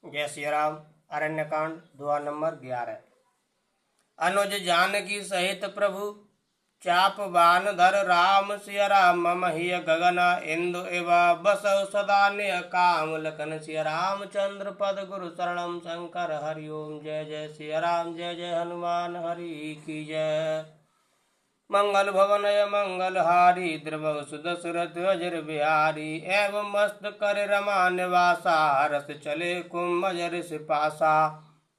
जय श्री राम। अरण्यकांड दुआ नंबर 11। अनुज जानकी सहित प्रभु चाप बान धर राम सिया राम मम हिय गगन इंदु एवा बसौ सदा निय काम लखन सिया रामचंद्र पद गुरु शरणम शंकर हरि ओम। जय जय सिया राम, जय जय हनुमान हरि की जय। मंगल भवनय मंगल हारी द्रवौ सुदशरथ अजर बिहारी एवं मस्त कर रमा निवासा रस चले कुमजर सिपासा।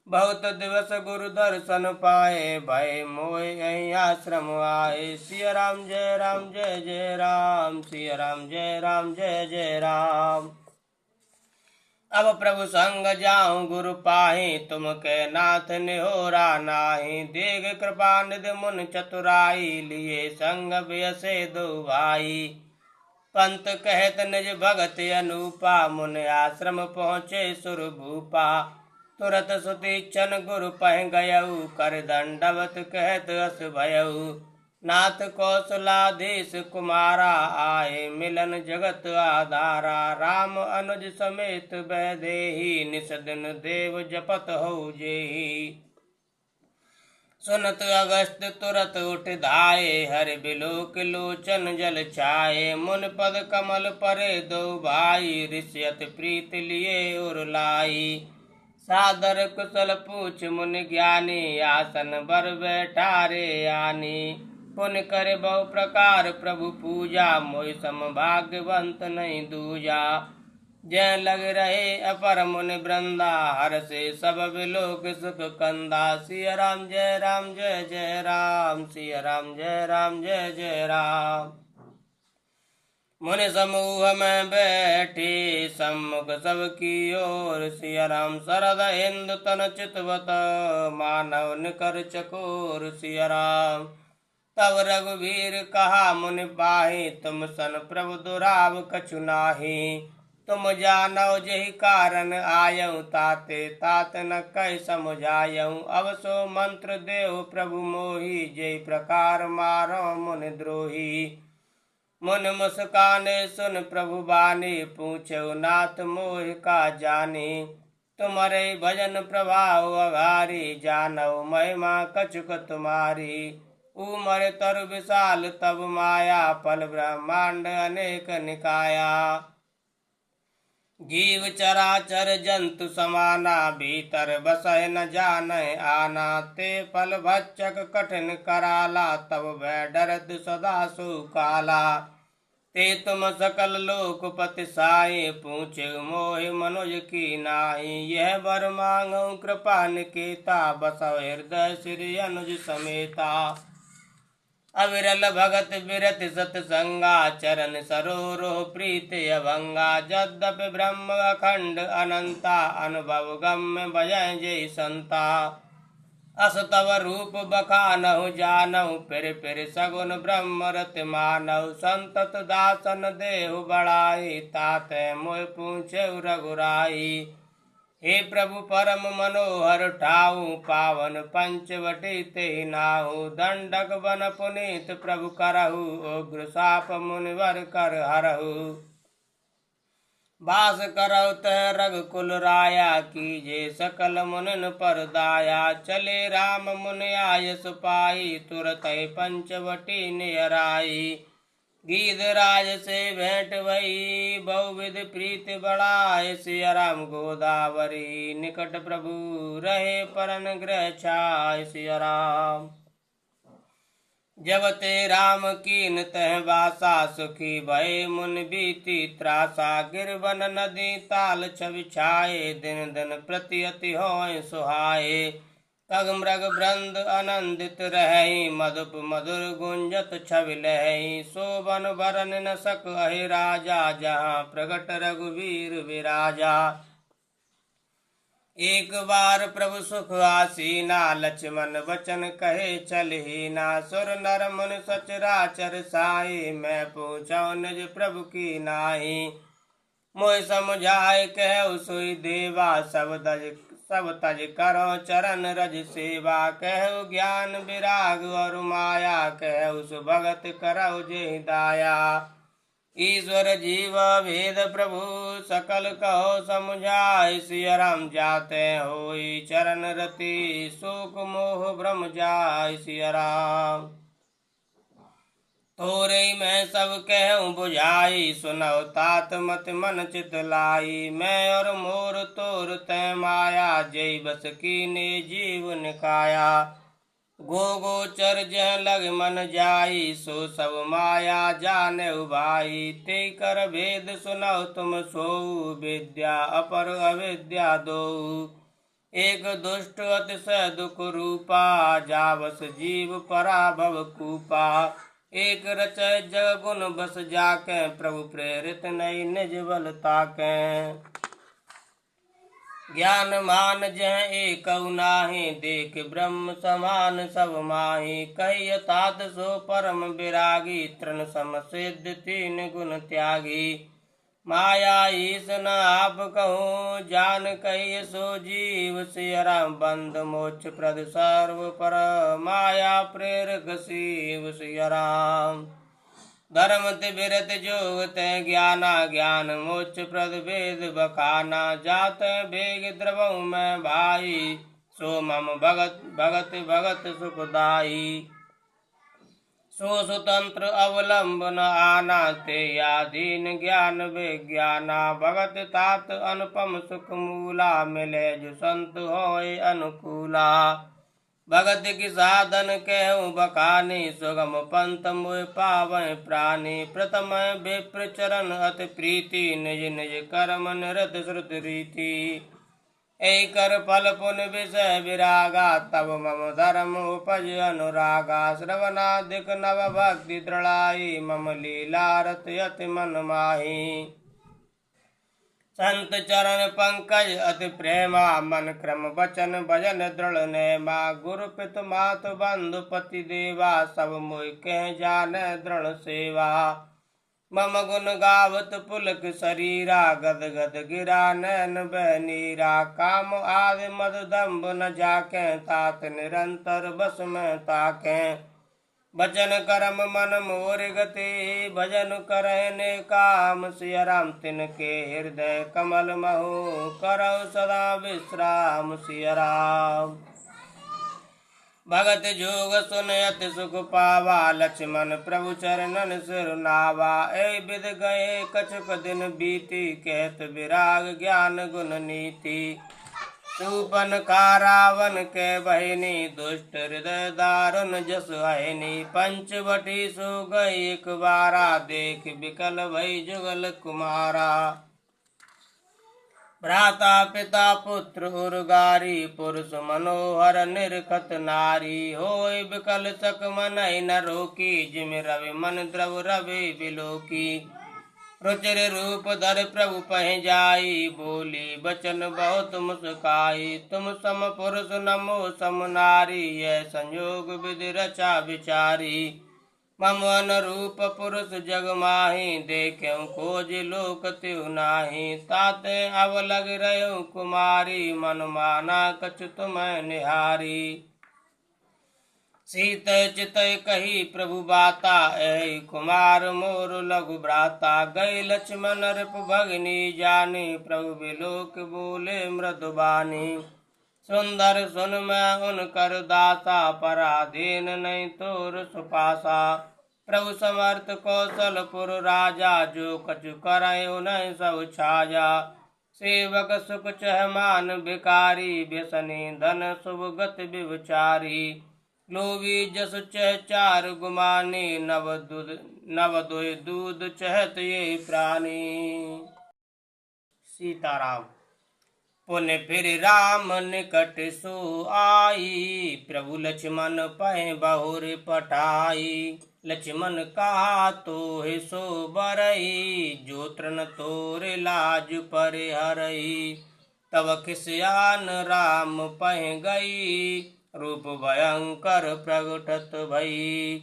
बहुत दिवस गुरु दर्शन पाए भय मोय यहीं आश्रम आए। सिया राम जय राम जय जय राम, सिया राम जय राम जय जय राम। अब प्रभु संग जाऊं गुरु पाहि तुम के नाथ निहोरा नाही। देग कृपा निधि मुन चतुराई लिए संग बेसे दो भाई। पंत कहत निज भगत अनूपा मुन आश्रम पहुँचे सुरभूपा। तुरत सुतीक्षण गुरु पह गयऊ कर दंडवत कहत अस भयऊ। नाथ कौशलाधीश कुमारा आए मिलन जगत आधारा। राम अनुज समेत वैदेही निस दिन देव जपत हो जेही। सुनत अगस्त तुरत उठ धाये हरि बिलोक लोचन जल छाये। मुन पद कमल परे दो भाई ऋषियत प्रीत लिए उरलाई। सादर कुशल पूछ मुनि ज्ञानी आसन बर बैठारे आनी। पुन करे बहु प्रकार प्रभु पूजा मोहि सम भाग्यवंत नहीं दूजा। जय लग रहे अपर मुनि वृंदा हर से सब विलोक सुख कंदा। सिया राम जय राम जय जय राम, सिया राम जय राम जय जय राम। मुनि समूह में बैठे सम्मुख सब की ओर। सिया राम शरद हिंदु तन चितवत मानव निकर चकोर। सिया राम तब रघुवीर कहा मुनि पाहि तुम सन प्रभु दुराव कछु नाही। तुम जानौ जेहि कारण आयऊ ताते तात न कह समुझायऊ। अब सो मंत्र देव प्रभु मोहि जेहि प्रकार मारो मुनि द्रोही। मुन मुस्काने सुन प्रभु बानी पूछो नाथ मोहि का जानी। तुम्हारे भजन प्रभाव अघारी जानौ महिमा कछुक तुम्हारी। उमर तरु विशाल तब माया पल ब्रह्मांड अनेक निकाया। जीव चराचर जंतु समाना भीतर बसह न जाने आना। ते फल भक्षक कठिन कराला तब वह डरत सदा सो काला। ते तुम सकल लोकपति साई पूछे मोहि मनुज की नाई। यह वर मांगो कृपा निकेता बसव हृदय श्री अनुज समेता। अविरल भगत विरत सतसंगा चरण सरोरोह प्रीत अभंगा। यद्यपि ब्रह्म अखंड अनंता अनुभव गम्य भजय जय संता। अस तव रूप बखानहु जानहु फिर सगुन ब्रह्म रति मानहु। संतत दासन देहु बढ़ाई ताते मोह पूछे रघुराई। हे प्रभु परम मनोहर ठाऊ पावन पंचवटी ते नाहु। दंडक बन पुनीत प्रभु करहु उग्र साप मुनिवर कर हरहु। वास करौ तह रघुकुल राया कीजे सकल मुनिन पर दाया। चले राम मुनि आयस पाई तुरत पंचवटी नियराई। गीधराज से भेंट वही बहुविध प्रीत बढ़ाए। सिया राम गोदावरी निकट प्रभु रहे परन ग्रह छाय। सिया राम जब ते राम कीन तह वासा सुखी भय मुन बीती त्रासा। गिरवन नदी ताल छवि छाये दिन दिन प्रति अति होय सुहाये। तग मृग वृंद आनंदित रहई मधुप मधुर गुंजत छवि लहई। शोभन बरन न सक अहि राजा जहाँ प्रगट रघुवीर विराजा। एक बार प्रभु सुख आसीना लक्ष्मण वचन कहे चलहीना। सुर नर मुनि सचराचर साई मैं पूछौ निज प्रभु की नाई। मोहि समुझाए कहु सोई देवा सब तज करो चरण रज सेवा। कहु ज्ञान विराग और माया कहु सुभगत करौ जेहि दाया। ईश्वर जीव भेद प्रभु सकल कहो समुझाय। सिया राम जाते होई चरण रति शोक मोह भ्रम जाय। सिया राम तोरे मैं सब कहूँ बुझाई, सुनौ तात मत मन चित लाई। मैं और मोर तोर तै माया, जय बस कीने जीव निकाया। गो गोचर जह लग मन जाई, सो सब माया जाने भाई। ते कर भेद सुनौ तुम सोऊ, विद्या अपर अविद्या दो। एक दुष्ट अतिशय दुख रूपा, जावस जीव पराभव कूपा। एक रचय जग गुण बस जाके, प्रभु प्रेरित नहीं निज बल ताके। ज्ञान मान जह एक नाहि, देख ब्रह्म समान सब माहि। कही तात सो परम विरागी, तृण सम सिद्ध तीन गुण त्यागी। माया ईस न आप कहूँ, जान कही सो जीव। सिया राम बंध मोक्ष प्रद सर्व पर, माया प्रेरक शिव। सिया राम धर्म तिबिरत जोग ते ज्ञाना, ज्ञान मोक्ष प्रद वेद बखाना। जात भेग द्रवऊ में भाई, सो मम भगत भगत भगत सुखदाई। सो स्वतंत्र अवलंबन आना, ते याधीन ज्ञान विज्ञाना। भगत तात अनुपम सुख मूला, मिले जो संत होय अनुकूला। भगत की साधन कहूँ बखानी, सुगम पंथ मोह पावै प्राणी। प्रथम विप्र चरण अति प्रीति, निज निज कर्म निरत श्रुत रीति। ऐ कर फल पुन विषय विरागा, तब मम धर्म उपज अनुरागा। श्रवणादिक नव भक्ति दृढ़ाई, मम लीला रत यति मन माही। संत चरण पंकज अति प्रेमा, मन क्रम वचन भजन दृढ़ नेमा। गुरु पितु मातु बंधु पति देवा, सब मोहि कह जाने दृढ़ सेवा। मम गुण गावत पुलक शरीरा, गद गद गिरा नैन बनीरा। काम आदि मद दम्भ न जाके, तात निरंतर बस में ताके। भजन करम मन मोर गति, भजन करने काम। सिया राम तिनके हृदय कमल महु, करौ सदा विश्राम। सिया राम भगत जोग सुन अति सुख पावा, लक्ष्मण प्रभु चरणन सिर नावा। ऐ विद गए कछुक दिन बीती, कहत विराग ज्ञान गुण नीति। सूपन का रावण के बहिनी, दुष्ट हृदय दारुण जस हयनी। पंचवटी सो गई एक बारा, देख विकल भई जुगल कुमारा। भ्राता पिता पुत्र उर्गारी, पुरुष मनोहर निरखत नारी। होय विकल सक मनई न रोकी, जिम रवि मन द्रव रवि बिलोकी। रुचिर रूप धर प्रभु पह जाई, बोली बचन बहुत मुस्काई। तुम सम पुरुष नमो सम नारी, यह संयोग विधि रचा विचारी। मम अनुरूप पुरुष जग माही, देख्यऊ खोज लोक त्यु नाही। ताते अब लग रहो कुमारी, मन माना कछु तुम निहारी। सीत चित कही प्रभु बाता, ऐ कुमार मोर लघु भ्राता। गई लक्ष्मण रिप भगनी जानी, प्रभु बिलोक बोले मृदुबानी। सुंदर सुन मैं उनकर दासा, पराधीन नहीं तोर सुपासा। प्रभु समर्थ कौशलपुर राजा, जो कछु करय उन्हें सब छाजा। सेवक सुख चह मान भिकारी, व्यसनी धन शुभ गति विचारी। लोभी जस चह चार गुमानी, नव दुय दूध चहत ये प्राणी। सीताराम पुण्य फिर राम निकट सो आई, प्रभु लक्ष्मण पह बहुर पठाई। लक्ष्मण कहा तो हे सो बरई, जो तृण तोरे लाज पर हरई। तब खिसियान राम पह गई, रूप भयंकर प्रगटत भई।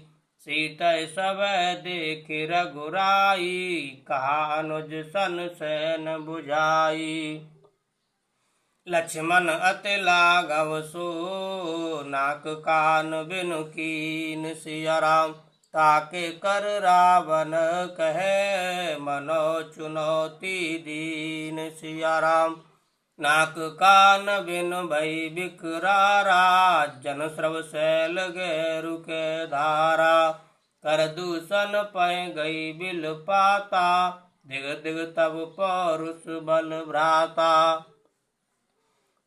सीता सब देख रघुराई, कहा अनुज सन सैन बुझाई। लक्ष्मण अति लाघव सो, नाक कान बिनु कीन। सिया राम ताके कर रावण कहे मनो चुनौती दीन। सिया राम। नाक कान बिन भई बिकरारा, जन श्रव शैल गैरु के धारा। कर दूषण पै गई बिल पाता, दिग दिग तब पौरुष बल भ्राता।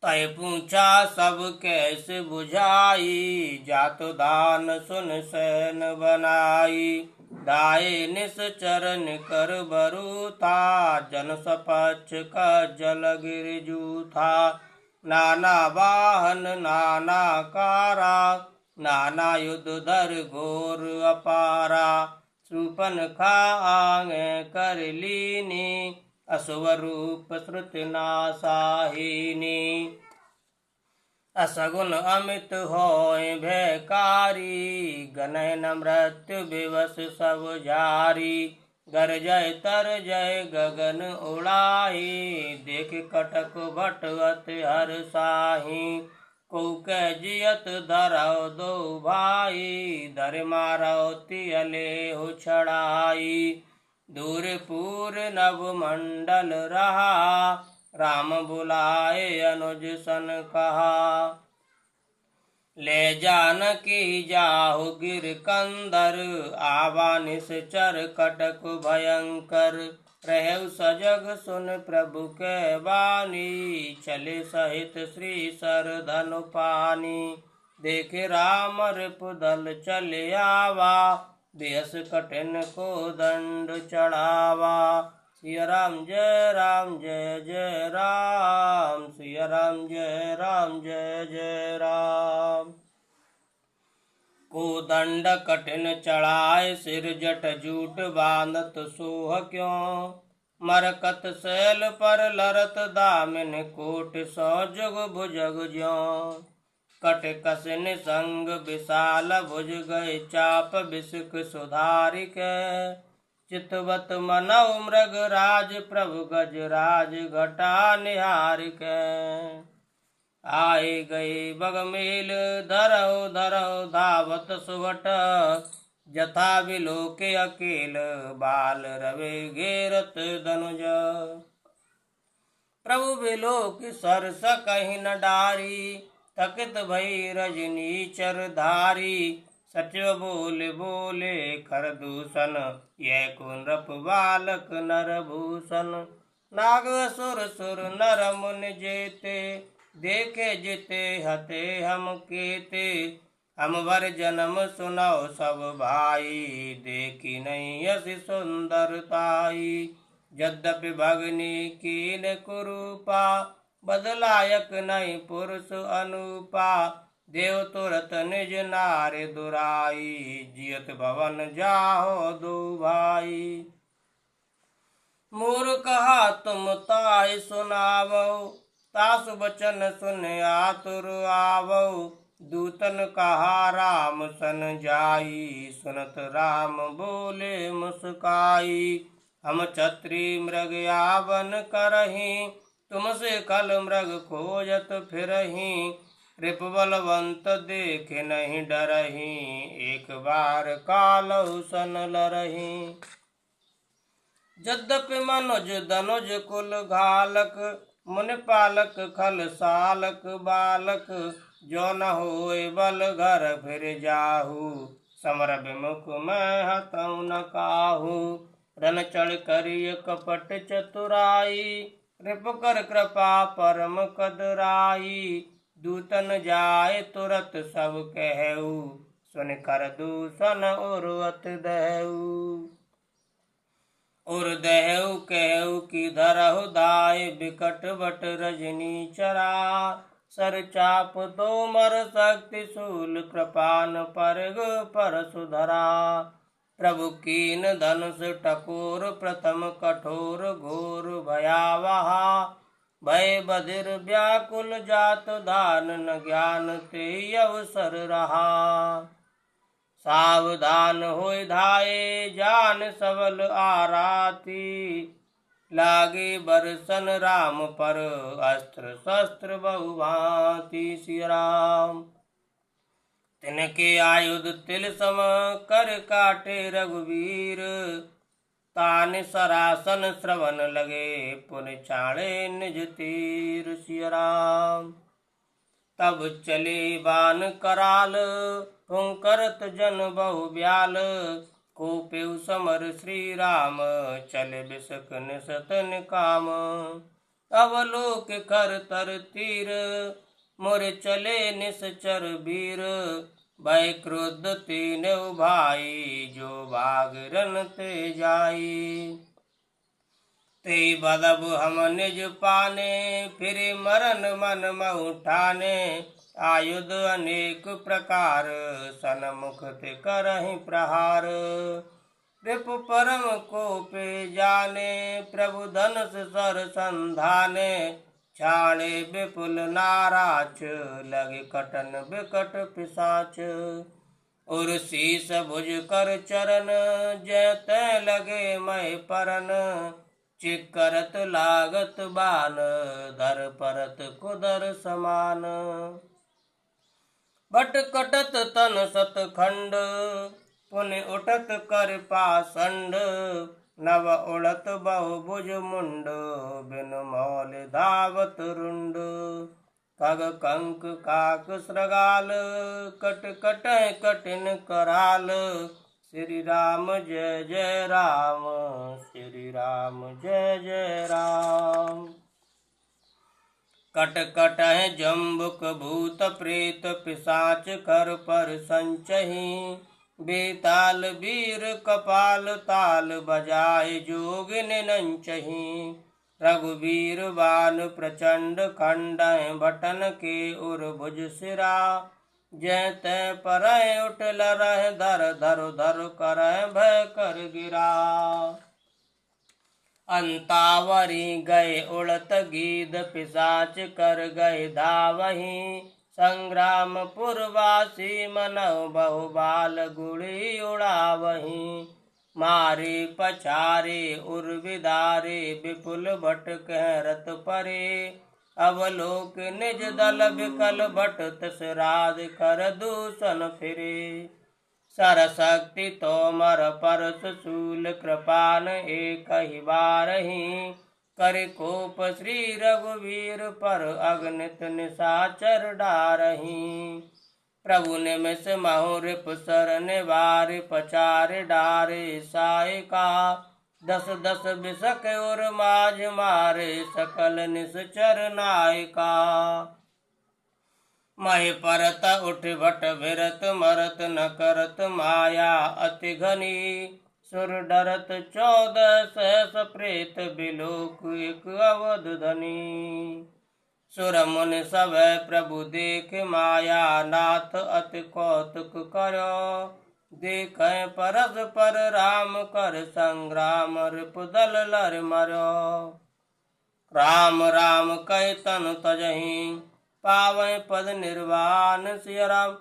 तय पूछा सब कैसे बुझाई, जातु दान सुन सैन बनाई। दाये निश्चर निकर बरूथा, जन सपक्ष का जल गिर जूथा। नाना वाहन नाना कारा, नाना युद्ध धर घोर अपारा। शूर्पणखा आंगे कर लीनी, अशुभ रूप श्रुति नाशाहिनी। असगुन अमित होय भयकारी, गनय न मृत्यु विवश सब झारी। गरजय तरजय गगन उड़ाही, देख कटक भटवत हर्षाहि। कौके जियत धरौ दो भाई, धर मारौ तियले हो छड़ाई। दूर पूर नभ मंडल रहा, राम बुलाए अनुज सन कहा। ले जानकी जाहु गिर कंदर, आवा निश्चर कटक भयंकर। रहु सजग सुन प्रभु के बानी, चले सहित श्री सर धनु पानी। देखे राम रिपुदल चले आवा, बेहस कठिन को दंड चढ़ावा। सिया राम जय राम जय जय राम, सिया राम जय राम जय जय राम। को दंड कठिन चढ़ाए, सिर जट जूट बांधत सोह क्यों। मरकत शैल पर लरत दामिन, कोट सौ जुग भुजग ज्यों। कट कस निसंग विशाल भुज, गए चाप बिसुक सुधारिक। चितवत मनौ मृग राज, प्रभु गज राज घटा निहारिक। आए गए बगमेल धरौ धरौ धावत सुवट, जथा बिलोके अकेल बाल रवे घेरत धनुज। प्रभु बिलोक सरस कहीं न डारी, थकित भई रजनी चरधारी। सचिव बोले बोले कर दूषण, यह को नृप बालक नर भूषण। नाग सुर सुर नर मुनि जेते, देखे जिते हते हम केते। हम वर जन्म सुनौ सब भाई, देखी नहीं यसी सुंदरताई। यद्यपि भगनी कीन कुरूपा, बदलायक नहीं पुरुष अनुपा। देव तुरत निज नारे दुराई, जियत भवन जाहो दो भाई। मोर कहा तुम ताहि सुनावो, तासु बचन सुन आतुर आवो। दूतन कहा राम सन जाई, सुनत राम बोले मुस्काई। हम छत्री मृग यावन करहीं, तुमसे कल मृग खोजत फिरहीं। रिप बलवंत देख नहीं डरहीं, एक बार कालौ सन लरहीं। यद्यपि मनुज धनुज कुल घालक, मुनि पालक खल सालक बालक। जो न होए बल घर फिर जाहू, समर विमुख मैं हतौ न काहू। रन चढ़ करिय कपट चतुराई, रिप कर कृपा परम कदराई। दूतन जाए तुरत सब कहू, सुन कर दूषण उर्वत दहू। उर दहु कहु की धरहु दाय, बिकट बट रजनी चरा। सर चाप तोमर शक्ति शूल, कृपान परग परशुधरा। प्रभु कीन धनुष टकोर, प्रथम कठोर घोर भयावहा। भय बधिर व्याकुल जात धान, न ज्ञान ते अवसर रहा। सावधान होय धाये जान सबल आराती। लागे बरसन राम पर अस्त्र शस्त्र बहुभांति। श्री राम। तिनके आयुध तिल सम कर काटे रघुवीर, तान सरासन श्रवण लगे पुन चाणे निज तीर। सिया राम। तब चले बान कराल, हुंकरत जन बहु ब्याल, कोपेउ समर श्री राम, चले बिसक निसत निकाम। अवलोक कर तर तीर, मोरे चले निश्चर वीर, भय क्रोध तीन भाई, जो भाग रन ते जाई। ते बदब हम निज पाने, फिर मरन मन महु ठाने, आयुध अनेक प्रकार, सनमुख ते करहि प्रहार। रिपु परम कोपे जाने, प्रभु धनुष सर संधाने, छाणे विपुल नाराच, लगे कटन विकट पिशाच। और शीस भुज कर चरण, जय तय लगे मय परन, चिकरत लागत बान, धर परत कुदर समान। बट कटत तन सत खंड, पुनि उठत कर पाषंड, नव उड़त बहु भुज मुंड, बिनु मौल धावत रुंड। खग कंक काक श्रगाल, कट कट कठिन कराल, श्री राम जय जय राम, श्री राम जय जय राम। कट कट जम्बुक भूत प्रेत पिशाच कर पर संचहि, बेताल वीर कपाल ताल बजाय जोगिन नंचहि। रघुवीर बान प्रचंड खंड, बटन के उर भुज सिरा, जय तय पर उठ लरह धर धर धर कर भय कर गिरा। अंतावरी गए उड़त गीद, पिशाच कर गए धावहि, संग्राम पुरवासी मनौ बहुबाल गुड़ी उड़ावहि। मारे पछारे उर्विदारे, विपुल भट कह रत परे, अवलोक निज दल विकल भट, तस राज कर दूषण फिरे। सरशक्ति तोमर परस शूल, कृपान एक ही बारहि, कर कोप श्री रघुवीर पर, अगणित निशाचर डारहि। प्रभु निमिष महु रिप सर निवार, पचार डारे सायका, दस दस बिसक और माझ मारे, सकल निश्चर नायका। महि परत उठ भट भिरत मरत, न करत माया अति घनी, सुर डरत 14 सहस प्रेत, बिलोक एक अवध धनी। सुर मुनि सब प्रभु देख माया, नाथ अति कौतुक करो, देख परस पर राम कर संग्राम, रिपुदल लर मरो। राम राम कह तनु तजहि, पावै पद निर्वाण। सिया राम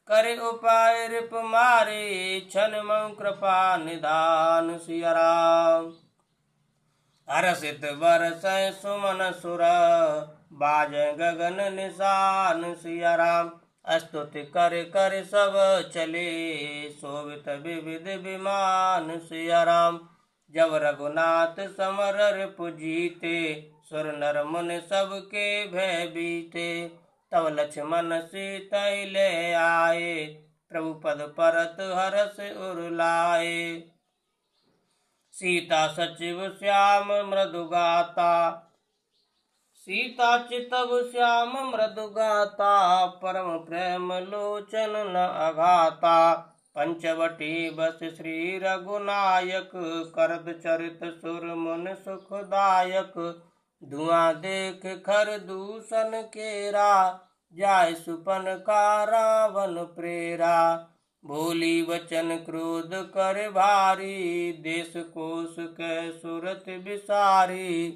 करे उपाय रिप मारे, छन मं कृपा निधान। सिया राम हरषित बरसै सुमन सुर, बाजै गगन निशान। सिया राम स्तुति कर कर सब चले, शोभित विविध विमान। सिया राम जब रघुनाथ समर रिपु जीते, सुर नर मुनि सबके भय बीते। तब लक्ष्मण सीता ले आए, प्रभु पद परत हरष उर लाए। सीता सचिव श्याम मृदु गाता, सीता चितव श्याम मृदु गाता, परम प्रेम लोचन न अघाता। पंचवटी बस श्री रघुनायक, करद चरित सुर मुन सुखदायक। धुआं देख खर दूषण केरा, जाय सुपन का रावण प्रेरा। भोली वचन क्रोध कर भारी, देश कोश के सुरत विसारी।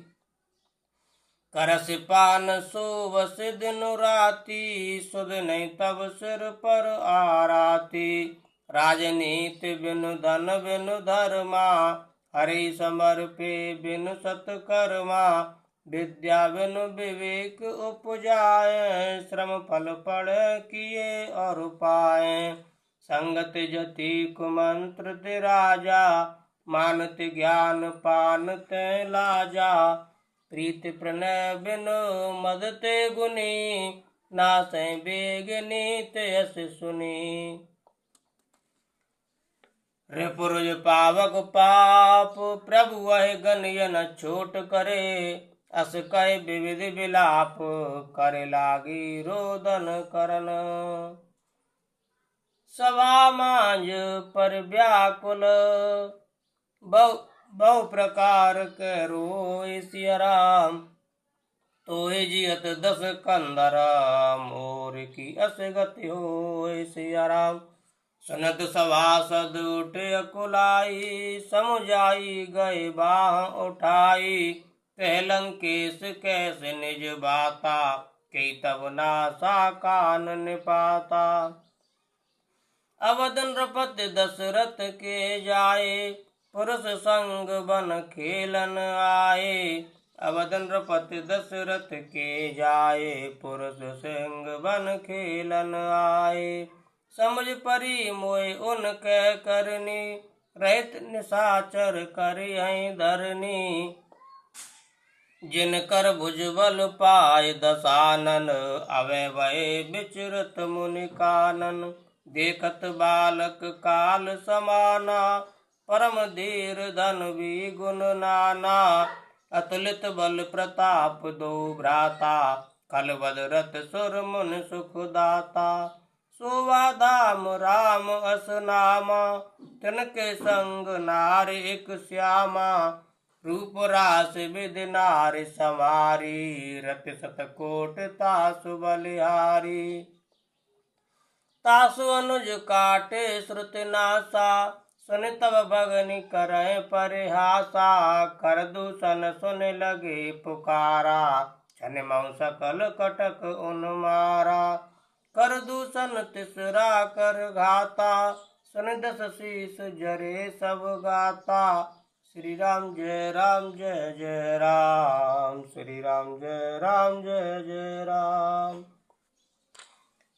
करस पान सोवस दिन राती, सुध नहीं तब सिर पर आराती। राजनीति बिनु धन बिनु धर्मा, हरि समर्पे बिनु सत्कर्मा। विद्या बिनु विवेक उपजाए, श्रम फल पढ़ किए और पाए। संगत जति कुमंत्र ते राजा, मानत ज्ञान पानत लाजा। प्रीति प्रणय बिनु मद ते गुनी, नासै बेग नीत यस सुनी। रिपुरुष पावक पाप, प्रभु वह गनियन छोट करे। अस कह विविध विलाप, करे लागी रोदन करन। सभा मांझ पर व्याकुल, बहु प्रकार के रोय सिया राम। तोहि जियत दस कंदर, मोर की अस गति होय सिया राम। सुनत सभासद उठे अकुलाई, समुझाई गए बाह उठाई। कह लंकेश कैसे निज बाता, के तब नासा कान निपाता। अवध नृपति दशरथ के जाए, पुरुष संग बन खेलन आए। अवध नृपति दशरथ के जाए, पुरुष संग बन खेलन आए। समझ परी मोय उनके करनी, रहित निशाचर करिहि धरनी। जिनकर भुजबल पाय दसानन, अवै भय विचरत मुनि कानन। देखत बालक काल समाना, परम धीर धन भी गुण नाना। अतुलित बल प्रताप दो भ्राता, खलबद रत सुर मुन सुखदाता। सोवा धाम राम अस नामा, तिनके संग नारी एक श्यामा। रूप रास विधि नारी समारी, रति शतकोट तासु बलिहारी। तासु अनुज काटे श्रुति नासा, सुन तब भगनि करहि परिहासा। कर दूषण सुन लगे पुकारा, छन मऊ सकल कटक उन्मारा। कर दूषण तिसरा कर घाता, सुन दस शीस जरे सब गाता। श्री राम जय जय राम, श्री राम जय जय राम।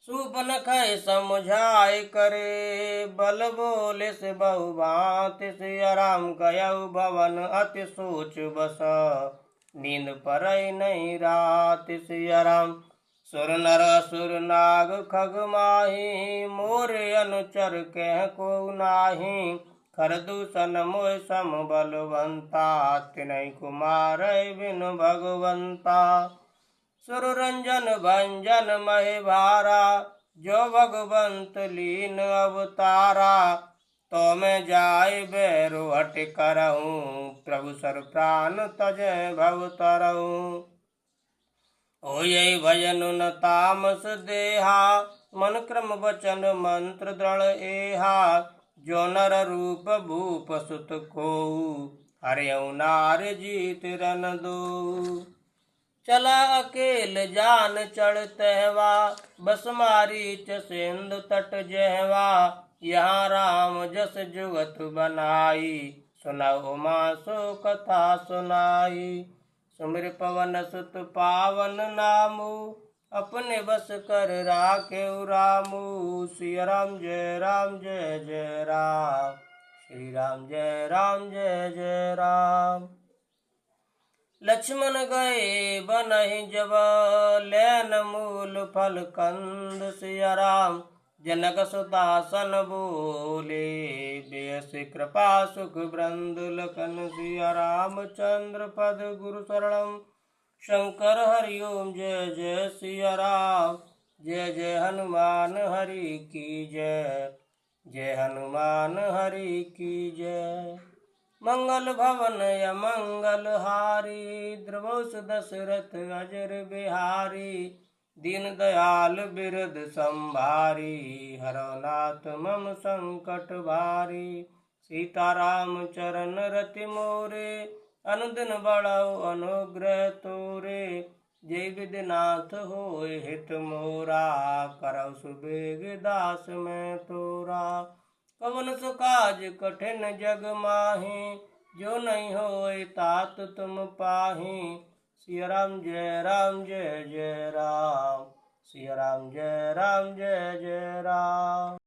सूपनख समझाय करे, बल बोले से बहु भांति। सिया राम गयउ भवन अति सोच बस, नींद परई नहीं रात। सिया राम सुर नर असुर नाग खग माही, मोरे अनुचर कह को नाही। खर दूषण मोह सम बलवंता, तिनहि कुमार बिनु भगवंता। सुर रंजन भंजन महि भारा, जो भगवंत लीन अवतारा। तो मैं जाय बैरु हट करऊँ, प्रभु सर प्राण तजय भव तरऊँ। ओ यही भजन न तामस देहा, मन क्रम वचन मंत्र दृढ़ एहा। जो नर रूप भूप सुत कोउ, हरियउ नार जीत रन दो। चला अकेल जान चढ़ तहवा, बस मारीच सिंधु तट जहवा। यहाँ राम जस जुगत बनाई, सुनऊ उमा सो कथा सुनाई। सुमिर पवन सुत पावन नामु, अपने बस कर राखेउ रामु। सिया राम जय जय राम, श्री राम जय जय राम। लक्ष्मण गए बनहि जब, लैन मूल फल कंद। सिया राम जनक सुदासन बोले, बेस कृपा सुख ब्रंद लखन। सिया रामचंद्र पद गुरु शरणम, शंकर हरि ओम जय जय सिया राम। जय जय हनुमान हरि की जय, जय हनुमान हरि की जय। मंगल भवन अमंगल हारी, द्रवस दशरथ अजर बिहारी। दीन दयाल बिरद संभारी, हरौ नाथ मम संकट भारी। सीताराम चरण रति मोरे, अनुदिन बढ़ऊ अनुग्रह तोरे। जय विधिनाथ होय हित मोरा, करौ सुबेग दास मैं तोरा। कवन सु काज कठिन जग माही, जो नहीं होय तात तुम पाही। सिया राम जय जय राम, सिया राम जय जय राम।